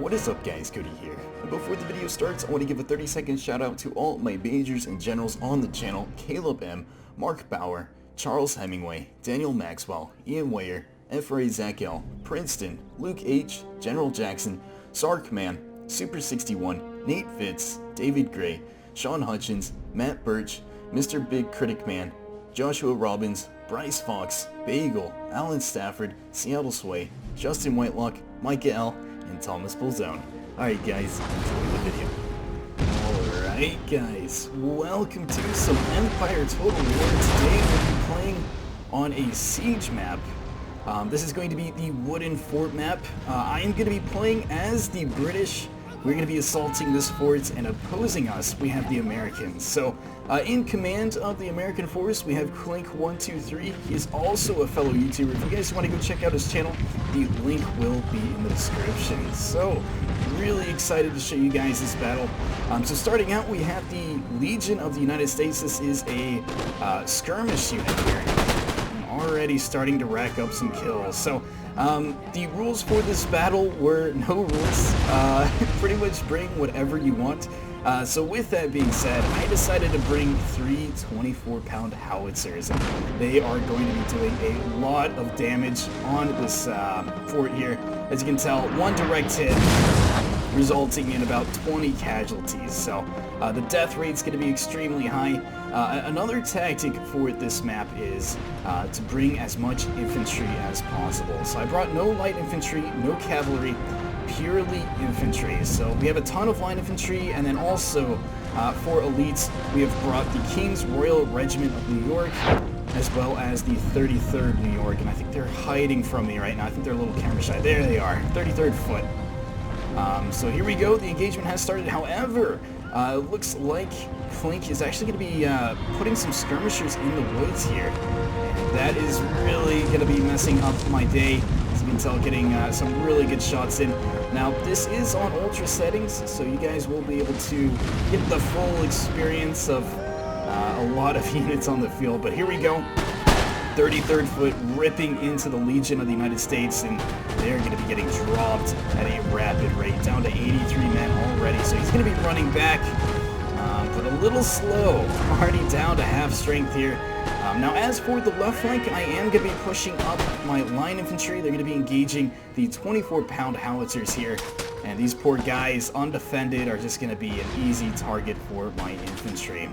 What is up guys, Cody here. Before the video starts, I want to give a 30-second shout out to all my majors and generals on the channel: Caleb M, Mark Bauer, Charles Hemingway, Daniel Maxwell, Ian Weyer, F.Ray Zach L, Princeton, Luke H, General Jackson, Sark Man, Super 61, Nate Fitz, David Gray, Sean Hutchins, Matt Birch, Mr. Big Critic Man, Joshua Robbins, Bryce Fox, Bagel, Alan Stafford, Seattle Sway, Justin Whitelock, Micah L, and Thomas Bolzone. Alright guys, enjoy the video. Alright guys, welcome to some Empire Total War. Today we'll be playing on a siege map. This is going to be the Wooden Fort map. I am going to be playing as the British. We're going to be assaulting this fort, and opposing us we have the Americans. So in command of the American force we have Clink123. He's also a fellow YouTuber. If you guys want to go check out his channel, the link will be in the description. So really excited to show you guys this battle. So starting out we have the Legion of the United States. This is a skirmish unit here. Already starting to rack up some kills. So the rules for this battle were no rules. Pretty much bring whatever you want. So with that being said, I decided to bring 3 24-pound howitzers. They are going to be doing a lot of damage on this fort here. As you can tell, one direct hit resulting in about 20 casualties. So the death rate's going to be extremely high. Another tactic for this map is to bring as much infantry as possible. So I brought no light infantry, no cavalry, purely infantry. So we have a ton of light infantry, and then also for elites we have brought the King's Royal Regiment of New York, as well as the 33rd New York, and I think they're hiding from me right now. I think they're a little camera shy. There they are, 33rd Foot. So here we go, the engagement has started. However, it looks like Clink is actually going to be putting some skirmishers in the woods here. And that is really going to be messing up my day. As you can tell, getting some really good shots in. Now, this is on ultra settings, so you guys will be able to get the full experience of a lot of units on the field. But here we go. 33rd Foot ripping into the Legion of the United States, and they're going to be getting dropped at a rapid rate, down to 83 men already. So he's going to be running back, but a little slow, already down to half strength here. Now as for the left flank, I am going to be pushing up my line infantry. They're going to be engaging the 24-pound howitzers here, and these poor guys, undefended, are just going to be an easy target for my infantry.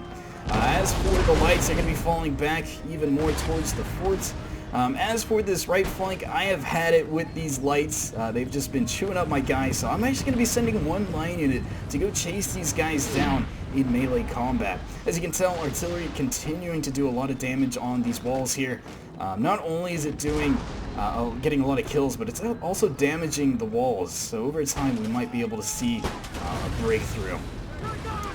As for the lights, they're going to be falling back even more towards the fort. As for this right flank, I have had it with these lights. They've just been chewing up my guys, so I'm actually going to be sending one line unit to go chase these guys down in melee combat. As you can tell, artillery continuing to do a lot of damage on these walls here. Not only is it doing getting a lot of kills, but it's also damaging the walls, so over time we might be able to see a breakthrough.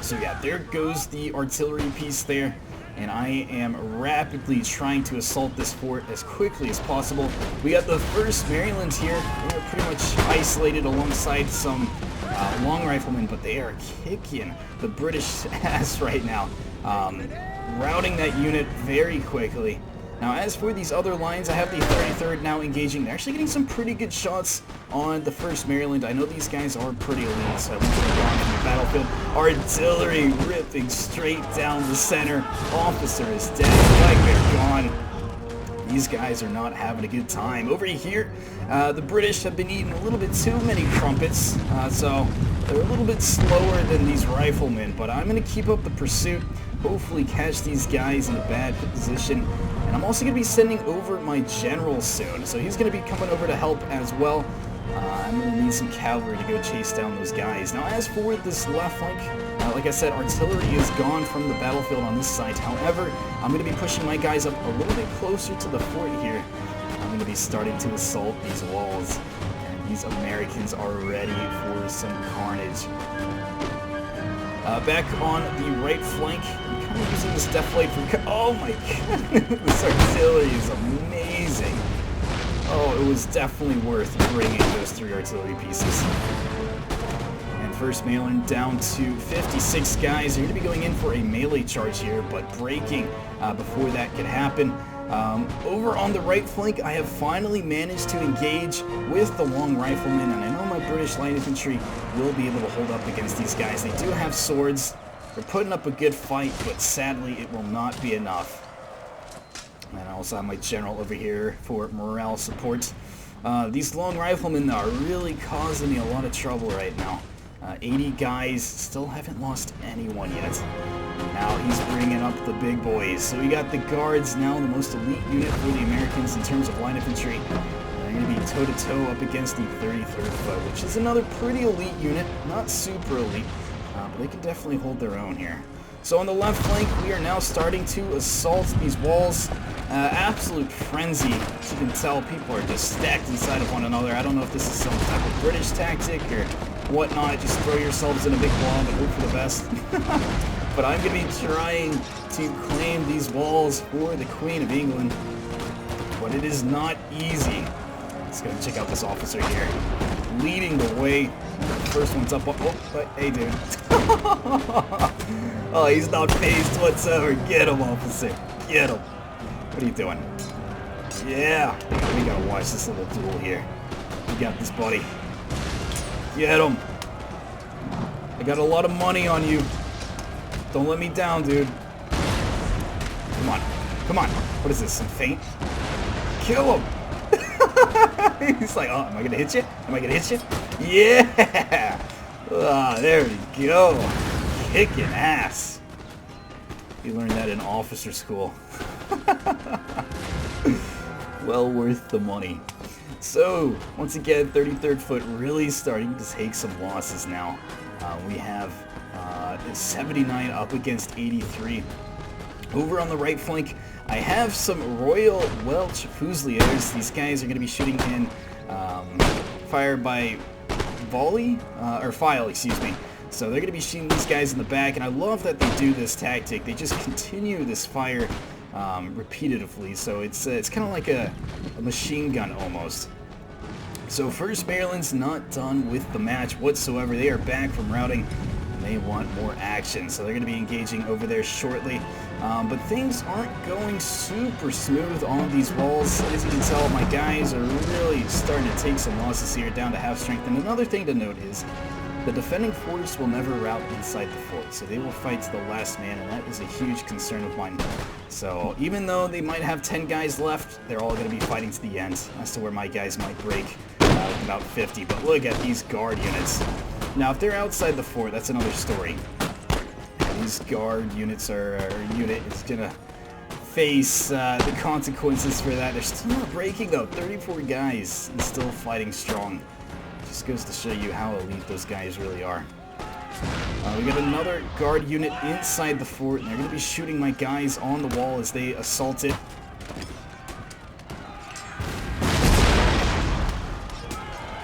So yeah, there goes the artillery piece there, and I am rapidly trying to assault this fort as quickly as possible. We got the 1st Maryland here. They are pretty much isolated alongside some long riflemen, but they are kicking the British ass right now, routing that unit very quickly. Now as for these other lines, I have the 33rd now engaging. They're actually getting some pretty good shots on the 1st Maryland. I know these guys are pretty elite, so I won't take long from the battlefield. Artillery ripping straight down the center. Officer is dead. Flag bearer gone. These guys are not having a good time. Over here, the British have been eating a little bit too many crumpets, so they're a little bit slower than these riflemen, but I'm going to keep up the pursuit, hopefully catch these guys in a bad position. And I'm also going to be sending over my general soon, so he's going to be coming over to help as well. I'm going to need some cavalry to go chase down those guys. Now, as for this left flank, like I said, artillery is gone from the battlefield on this side. However, I'm going to be pushing my guys up a little bit closer to the fort here. I'm going to be starting to assault these walls. And these Americans are ready for some carnage. Back on the right flank, I'm kind of using this death blade for... Oh my god, this artillery is amazing. Oh, it was definitely worth bringing those 3 artillery pieces. And first Malin down to 56 guys. They're going to be going in for a melee charge here, but breaking before that could happen. Over on the right flank, I have finally managed to engage with the long riflemen, and I know my British light infantry will be able to hold up against these guys. They do have swords. They're putting up a good fight, but sadly it will not be enough. And I also have my general over here for morale support. These long riflemen are really causing me a lot of trouble right now. 80 guys, still haven't lost anyone yet. Now he's bringing up the big boys. So we got the guards, now the most elite unit for the Americans in terms of light infantry. They're going to be toe-to-toe up against the 33rd Foot, which is another pretty elite unit. Not super elite, but they can definitely hold their own here. So on the left flank, we are now starting to assault these walls. Absolute frenzy. As you can tell, people are just stacked inside of one another. I don't know if this is some type of British tactic or whatnot. Just throw yourselves in a big blob and hope for the best. But I'm going to be trying to claim these walls for the Queen of England. But it is not easy. Let's go check out this officer here. Leading the way. The first one's up. Oh, but hey, dude. Oh, he's not phased whatsoever. Get him, officer. Get him. What are you doing? Yeah. We gotta watch this little duel here. You got this, buddy. Get him. I got a lot of money on you. Don't let me down, dude. Come on. Come on. What is this? Some feint? Kill him. He's like, oh, am I gonna hit you? Am I gonna hit you? Yeah. Ah, there we go. Kicking ass. You learned that in officer school. Well worth the money. So, once again, 33rd Foot really starting to take some losses now. We have 79 up against 83. Over on the right flank, I have some Royal Welsh Fusiliers. These guys are going to be shooting in fire by volley, or file, excuse me. So they're going to be shooting these guys in the back, and I love that they do this tactic. They just continue this fire repetitively, so it's kind of like a machine gun almost. So first Maryland's not done with the match whatsoever. They are back from routing, and they want more action, so they're going to be engaging over there shortly. But things aren't going super smooth on these walls. As you can tell, my guys are really starting to take some losses here, down to half strength. And another thing to note is the defending force will never rout inside the fort, so they will fight to the last man, and that is a huge concern of mine. So even though they might have 10 guys left, they're all going to be fighting to the end, as to where my guys might break with about 50. But look at these guard units. Now, if they're outside the fort, that's another story. These guard units unit is going to face the consequences for that. They're still not breaking, though. 34 guys and still fighting strong. Just goes to show you how elite those guys really are. We got another guard unit inside the fort, and they're going to be shooting my guys on the wall as they assault it.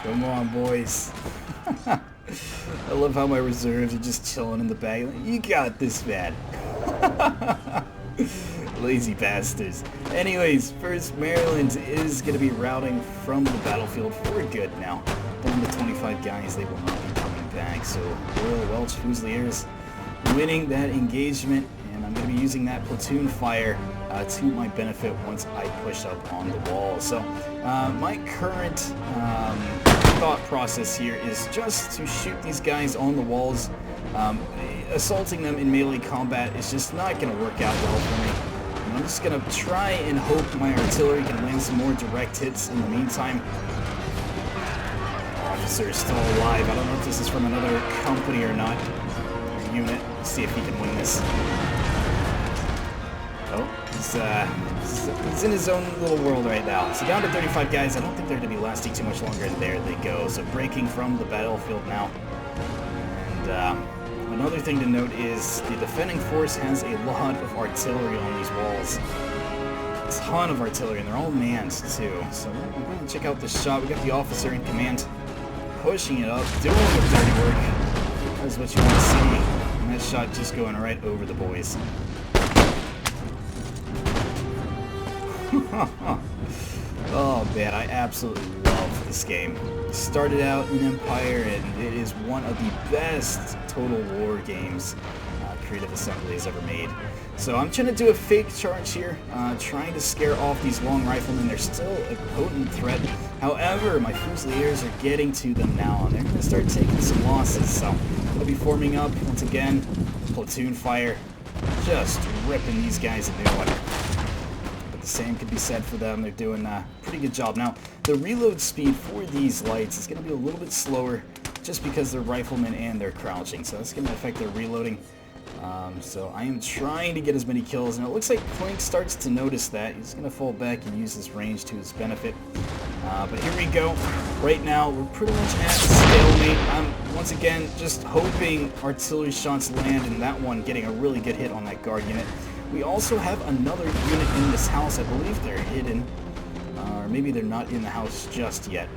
Come on, boys. I love how my reserves are just chilling in the back. You got this, man. Lazy bastards. Anyways, first Maryland is going to be routing from the battlefield for good now. Down to 25 guys, they will not be coming back. So Royal Welsh Fusiliers winning that engagement, and I'm going to be using that platoon fire to my benefit once I push up on the wall. So my current thought process here is just to shoot these guys on the walls. Assaulting them in melee combat is just not going to work out well for me. And I'm just going to try and hope my artillery can land some more direct hits in the meantime. Officer is still alive. I don't know if this is from another company or not. Or unit. Let's see if he can win this. Oh, he's He's in his own little world right now. So down to 35 guys. I don't think they're going to be lasting too much longer, and there they go. So breaking from the battlefield now. And another thing to note is the defending force has a lot of artillery on these walls. A ton of artillery, and they're all manned too. So we're going to check out this shot. We got the officer in command pushing it up, doing the dirty work. That's what you want to see. And that shot just going right over the boys. Oh man, I absolutely love this game. It started out in Empire, and it is one of the best Total War games Creative Assembly has ever made. So I'm trying to do a fake charge here, trying to scare off these long riflemen. They're still a potent threat. However, my Fusiliers are getting to them now, and they're going to start taking some losses. So I'm going to be forming up once again, platoon fire, just ripping these guys a new one. But the same could be said for them. They're doing a pretty good job. Now, the reload speed for these lights is going to be a little bit slower, just because they're riflemen and they're crouching. So that's going to affect their reloading. So I am trying to get as many kills, and it looks like Clink starts to notice that. He's going to fall back and use his range to his benefit. But here we go. Right now, we're pretty much at stalemate. I'm, once again, just hoping artillery shots land, and that one getting a really good hit on that guard unit. We also have another unit in this house. I believe they're hidden. Or maybe they're not in the house just yet.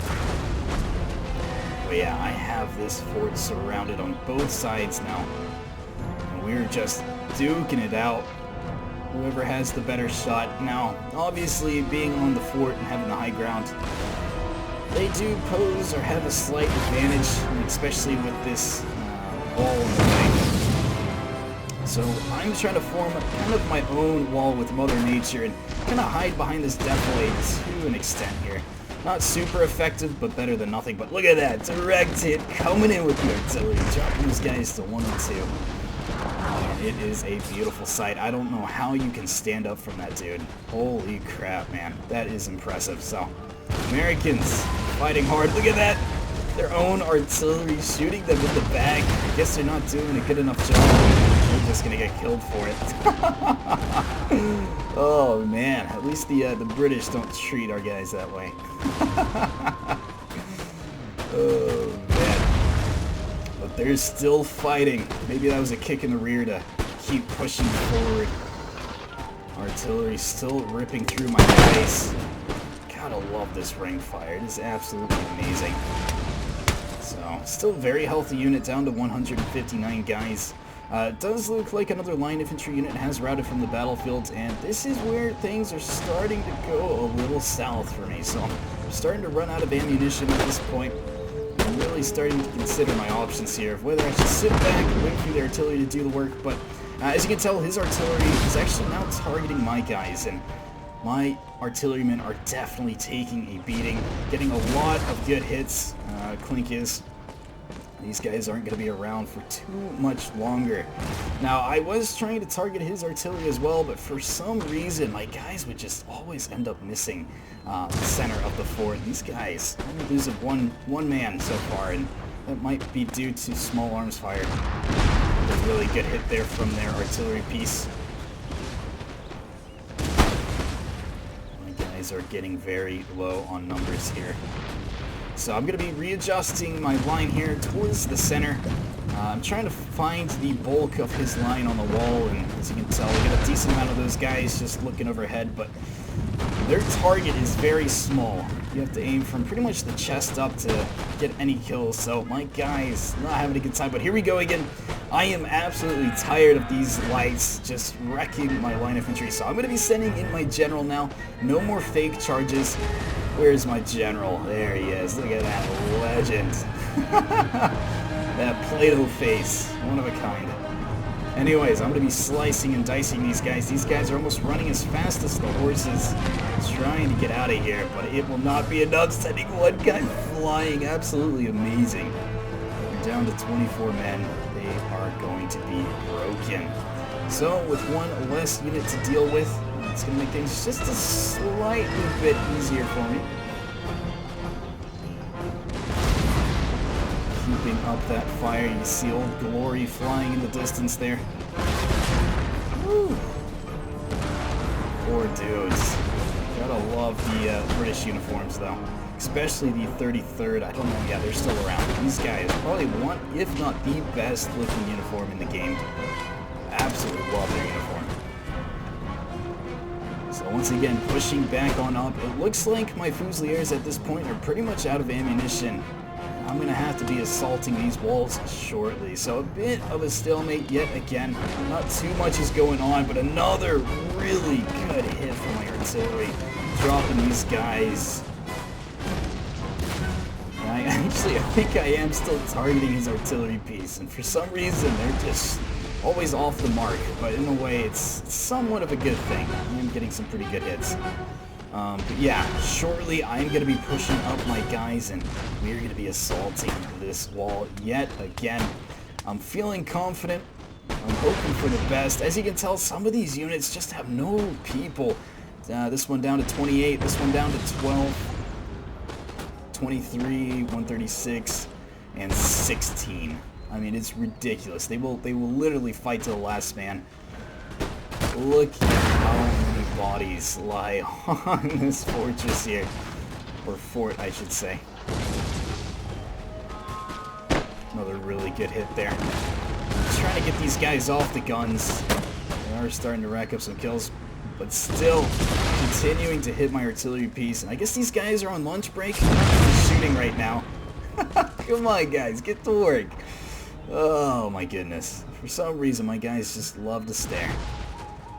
But yeah, I have this fort surrounded on both sides now. We're just duking it out. Whoever has the better shot. Now, obviously, being on the fort and having the high ground, they do pose or have a slight advantage, especially with this wall in the way. So I'm trying to form kind of my own wall with Mother Nature and kind of hide behind this defilade to an extent here. Not super effective, but better than nothing. But look at that, direct hit coming in with the artillery, dropping these guys to 1 and 2. It is a beautiful sight. I don't know how you can stand up from that dude. Holy crap, man. That is impressive. So, Americans fighting hard. Look at that. Their own artillery shooting them in the back. I guess they're not doing a good enough job. They're just going to get killed for it. Oh, man. At least the British don't treat our guys that way. Oh, man. But they're still fighting. Maybe that was a kick in the rear to keep pushing forward. Artillery still ripping through my face. Gotta love this ring fire. It is absolutely amazing. So, still very healthy unit, down to 159 guys. It does look like another line infantry unit has routed from the battlefield, and this is where things are starting to go a little south for me. So, I'm starting to run out of ammunition at this point. I'm really starting to consider my options here of whether I should sit back and wait for the artillery to do the work, but as you can tell, his artillery is actually now targeting my guys, and my artillerymen are definitely taking a beating, getting a lot of good hits. Clink is. These guys aren't going to be around for too much longer. Now, I was trying to target his artillery as well, but for some reason, my guys would just always end up missing the center of the fort. These guys only losing one man so far, and that might be due to small arms fire. A really good hit there from their artillery piece. My guys are getting very low on numbers here. So I'm going to be readjusting my line here towards the center. I'm trying to find the bulk of his line on the wall, and as you can tell, we got a decent amount of those guys just looking overhead, but their target is very small. You have to aim from pretty much the chest up to get any kills, so my guy's not having a good time. But here we go again. I am absolutely tired of these lights just wrecking my line infantry, so I'm going to be sending in my general now. No more fake charges. Where's my general? There he is. Look at that legend. That Play-Doh face. One of a kind. Anyways, I'm going to be slicing and dicing these guys. These guys are almost running as fast as the horses, trying to get out of here, but it will not be enough. Sending one guy flying. Absolutely amazing. We're down to 24 men. They are going to be broken. So, with one less unit to deal with, it's going to make things just a slightly bit easier for me. Keeping up that fire, you see Old Glory flying in the distance there. Woo. Poor dudes. love the British uniforms, though. Especially the 33rd. I don't know. Yeah, they're still around. These guys probably one, if not the best looking uniform in the game. Absolutely love their uniform. So once again, pushing back on up. It looks like my Fusiliers at this point are pretty much out of ammunition. I'm going to have to be assaulting these walls shortly. So a bit of a stalemate yet again. Not too much is going on, but another really good hit from my artillery. Dropping these guys. And I think I am still targeting his artillery piece. And for some reason, they're just always off the mark. But in a way, it's somewhat of a good thing. I am getting some pretty good hits. But yeah, shortly I'm going to be pushing up my guys and we're going to be assaulting this wall yet again. I'm feeling confident. I'm hoping for the best. As you can tell, some of these units just have no people. This one down to 28, this one down to 12, 23, 136, and 16. I mean, it's ridiculous. They will literally fight to the last man. Look at how many bodies lie on this fortress here. Or fort, I should say. Another really good hit there. Just trying to get these guys off the guns. They are starting to rack up some kills, but still continuing to hit my artillery piece. And I guess these guys are on lunch break. They're not really shooting right now. Come on, guys, get to work. Oh my goodness. For some reason, my guys just love to stare.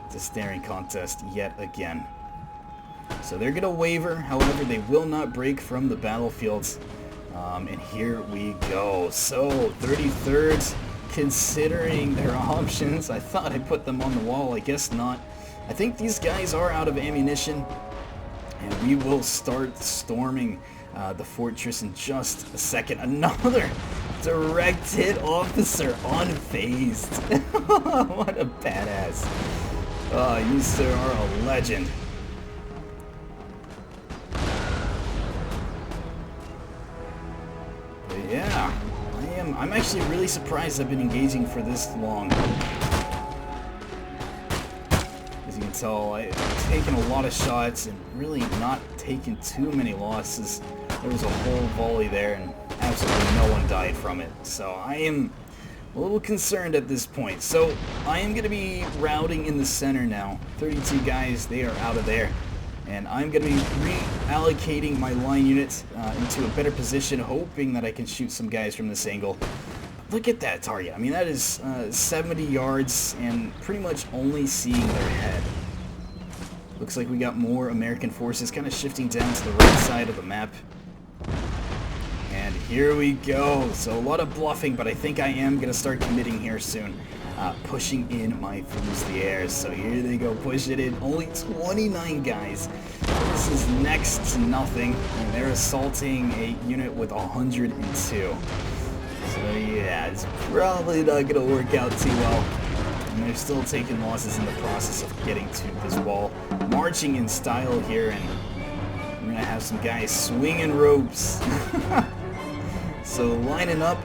It's a staring contest yet again. So they're gonna waver, however they will not break from the battlefields. And here we go. So 33rd, considering their options, I thought I put them on the wall. I guess not. I think these guys are out of ammunition, and we will start storming the fortress in just a second. Another direct hit officer unfazed. What a badass. You sir are a legend. But yeah, I'm actually really surprised I've been engaging for this long. As you can tell, I've taken a lot of shots and really not taken too many losses. There was a whole volley there and absolutely no one died from it. So I am a little concerned at this point. So I am going to be routing in the center now. 32 guys, they are out of there. And I'm going to be reallocating my line unit into a better position, hoping that I can shoot some guys from this angle. Look at that target. I mean, that is 70 yards and pretty much only seeing their head. Looks like we got more American forces kind of shifting down to the right side of the map. And here we go. So a lot of bluffing, but I think I am going to start committing here soon. Pushing in my Fusiliers. So here they go, push it in. Only 29 guys. This is next to nothing. And they're assaulting a unit with 102. So yeah, it's probably not going to work out too well. And they're still taking losses in the process of getting to this wall. Marching in style here, and we're going to have some guys swinging ropes. So lining up,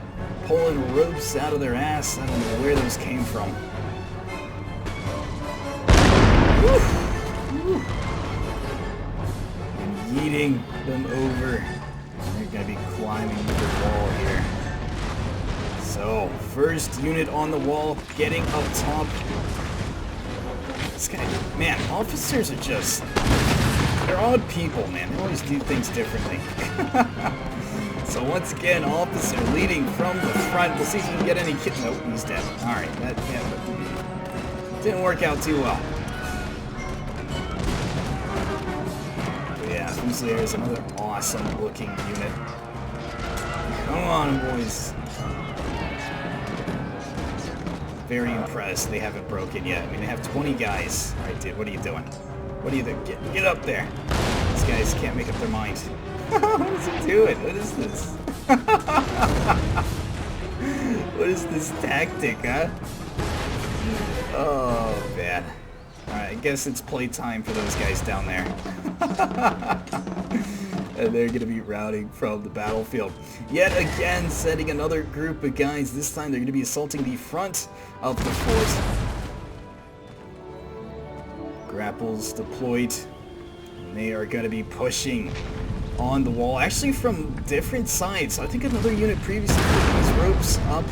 pulling ropes out of their ass. I don't know where those came from. Woo! Woo! And yeeting them over. They're going to be climbing the wall here. So, first unit on the wall, getting up top. This guy, man, officers are just, they're odd people, man. They always do things differently. So once again, officer leading from the front. We'll see if he can get any kill. Nope, he's dead. Alright, that didn't work out too well. But yeah, Fusilier is another awesome looking unit. Come on, boys. Very impressed they haven't broken yet. I mean, they have 20 guys. Alright, dude, what are you doing? What are you doing? Get up there. These guys can't make up their mind. What is he doing? What is this? What is this tactic, huh? Oh, man. Alright, I guess it's playtime for those guys down there. And they're going to be routing from the battlefield. Yet again, sending another group of guys. This time they're going to be assaulting the front of the fort. Grapples deployed. And they are going to be pushing on the wall, actually from different sides. So I think another unit previously put these ropes up.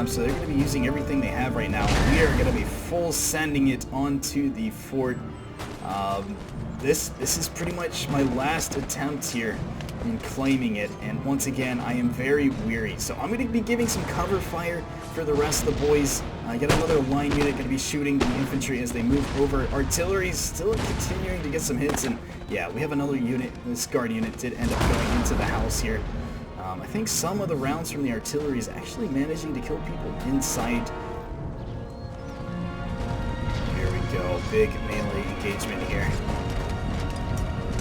So they're going to be using everything they have right now. We are going to be full sending it onto the fort. This is pretty much my last attempt here in claiming it, and once again I am very weary, so I'm going to be giving some cover fire for the rest of the boys. I got another line unit going to be shooting the infantry as they move over. Artillery's still continuing to get some hits, and yeah, we have another unit. This guard unit did end up going into the house here. I think some of the rounds from the artillery is actually managing to kill people inside. Here we go, big melee engagement here.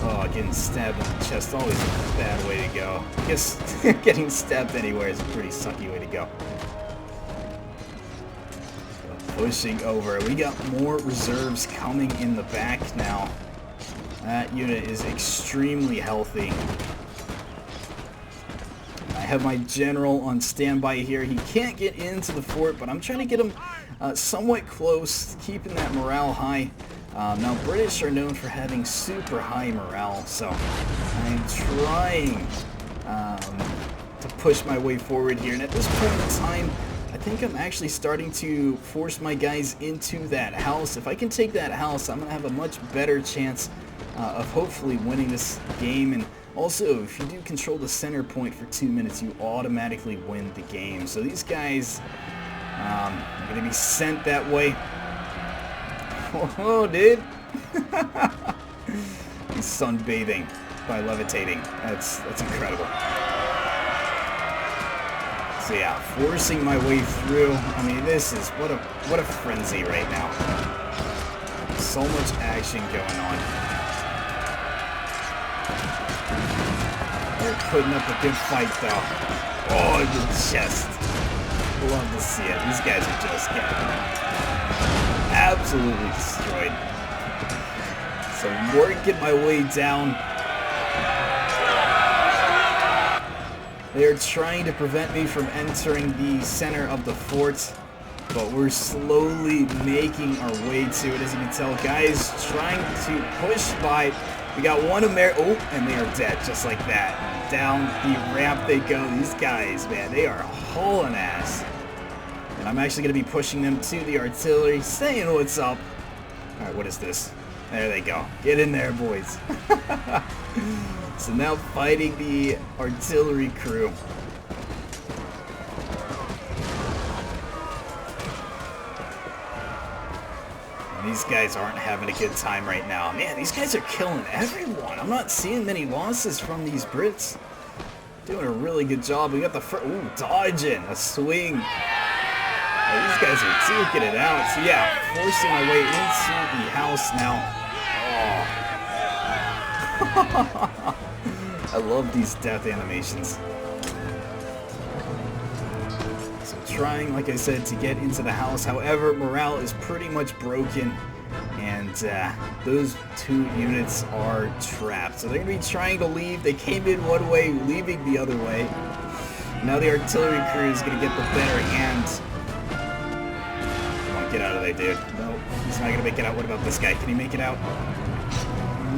Oh, getting stabbed in the chest, always a bad way to go. I guess getting stabbed anywhere is a pretty sucky way to go. Pushing over. We got more reserves coming in the back now. That unit is extremely healthy. I have my general on standby here. He can't get into the fort, but I'm trying to get him somewhat close, keeping that morale high. Now, British are known for having super high morale, so I'm trying to push my way forward here. And at this point in time, I think I'm actually starting to force my guys into that house. If I can take that house, I'm going to have a much better chance of hopefully winning this game. And also, if you do control the center point for 2 minutes, you automatically win the game. So these guys are going to be sent that way. Oh, dude. He's sunbathing by levitating. That's incredible. So yeah, forcing my way through. I mean, this is what a frenzy right now. So much action going on. They're putting up a good fight though. Oh, the chest. Love to see it. These guys are just getting absolutely destroyed. So working my way down. They're trying to prevent me from entering the center of the fort, but we're slowly making our way to it. As you can tell, guys trying to push by. We got one oh, and they are dead just like that. Down the ramp they go. These guys, man, they are hauling ass. And I'm actually going to be pushing them to the artillery, saying what's up. Alright, what is this? There they go. Get in there, boys. So now fighting the artillery crew. And these guys aren't having a good time right now. Man, these guys are killing everyone. I'm not seeing many losses from these Brits. Doing a really good job. We got the first... Ooh, dodging. A swing. Oh, these guys are duking it out. So yeah, forcing my way into the house now. Oh. I love these death animations. So trying, like I said, to get into the house. However, morale is pretty much broken. And those two units are trapped. So they're going to be trying to leave. They came in one way, leaving the other way. Now the artillery crew is going to get the better hand. Get out of there, dude. No, he's not gonna make it out. What about this guy? Can he make it out?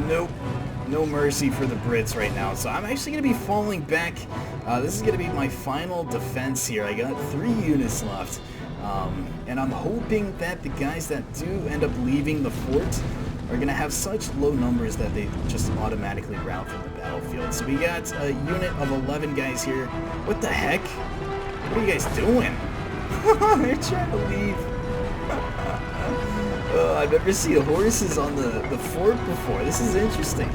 Nope. No mercy for the Brits right now. So I'm actually gonna be falling back. This is gonna be my final defense here. I got 3 units left. And I'm hoping that the guys that do end up leaving the fort are gonna have such low numbers that they just automatically rout from the battlefield. So we got a unit of 11 guys here. What the heck? What are you guys doing? They're trying to leave. I've never seen horses on the fort before. This is interesting.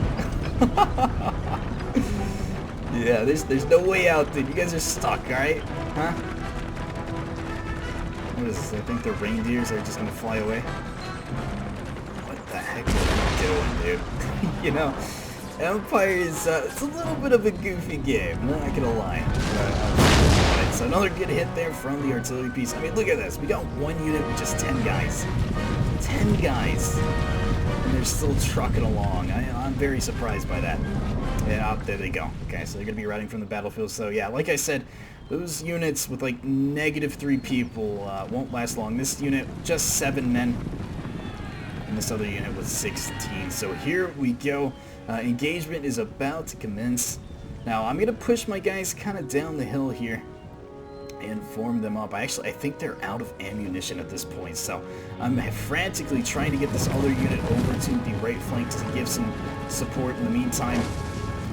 Yeah, there's no way out, dude. You guys are stuck, alright? Huh? What is this? I think the reindeers are just gonna fly away. What the heck are you doing, dude? You know, Empire is it's a little bit of a goofy game. I'm not gonna lie. Alright, so another good hit there from the artillery piece. I mean, look at this. We got one unit with just 10 guys. 10 guys. And they're still trucking along. I'm very surprised by that. Yeah, there they go. Okay, so they're going to be riding from the battlefield. So yeah, like I said, those units with like -3 people won't last long. This unit, just 7 men. And this other unit with 16. So here we go. Engagement is about to commence. Now I'm gonna push my guys kind of down the hill here and form them up. I think they're out of ammunition at this point, so I'm frantically trying to get this other unit over to the right flank to give some support. In the meantime,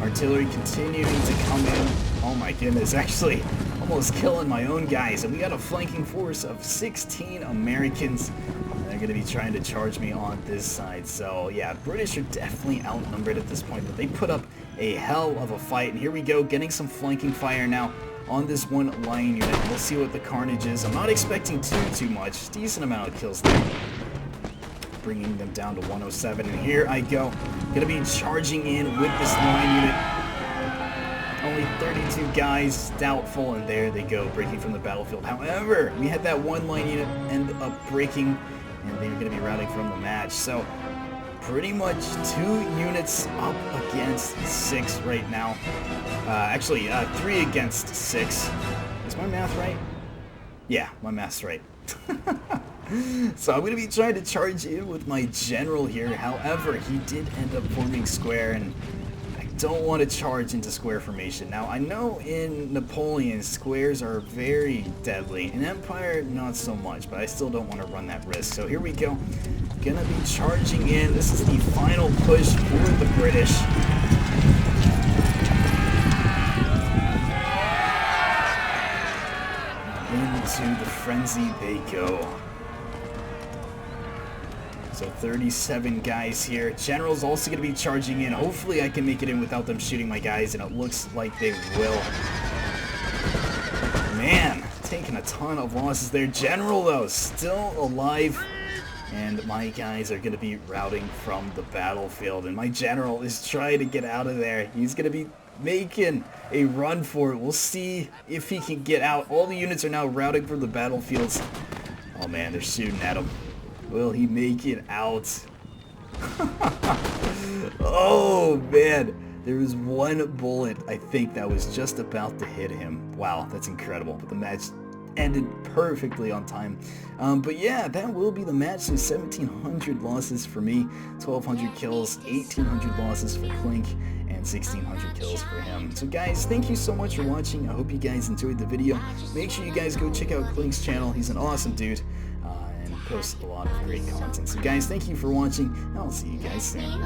artillery continuing to come in. Oh my goodness, actually almost killing my own guys, and we got a flanking force of 16 Americans. They're going to be trying to charge me on this side. So yeah, British are definitely outnumbered at this point, but they put up a hell of a fight. And here we go, getting some flanking fire now on this one line unit. We'll see what the carnage is. I'm not expecting too much. Decent amount of kills there. Bringing them down to 107. And here I go. Gonna be charging in with this line unit. Only 32 guys, doubtful, and there they go, breaking from the battlefield. However, we had that one line unit end up breaking, and they're gonna be routing from the match. So pretty much 2 units up against 6 right now. Actually, 3 against 6. Is my math right? Yeah, my math's right. So I'm going to be trying to charge in with my general here. However, he did end up forming square, and I don't want to charge into square formation. Now, I know in Napoleon, squares are very deadly. In Empire, not so much, but I still don't want to run that risk. So here we go. Gonna be charging in. This is the final push for the British. Into the frenzy they go. So 37 guys here. General's also going to be charging in. Hopefully I can make it in without them shooting my guys, and it looks like they will. Man, taking a ton of losses there. General, though, still alive. And my guys are going to be routing from the battlefield. And my general is trying to get out of there. He's going to be making a run for it. We'll see if he can get out. All the units are now routing from the battlefields. Oh man, they're shooting at him. Will he make it out? Oh man, there was one bullet, I think, that was just about to hit him. Wow, that's incredible. But the match ended perfectly on time. But yeah, that will be the match. So 1,700 losses for me, 1,200 kills, 1,800 losses for Clink, and 1,600 kills for him. So guys, thank you so much for watching. I hope you guys enjoyed the video. Make sure you guys go check out Clink's channel. He's an awesome dude. And posts a lot of great content. So guys, thank you for watching, and I'll see you guys soon.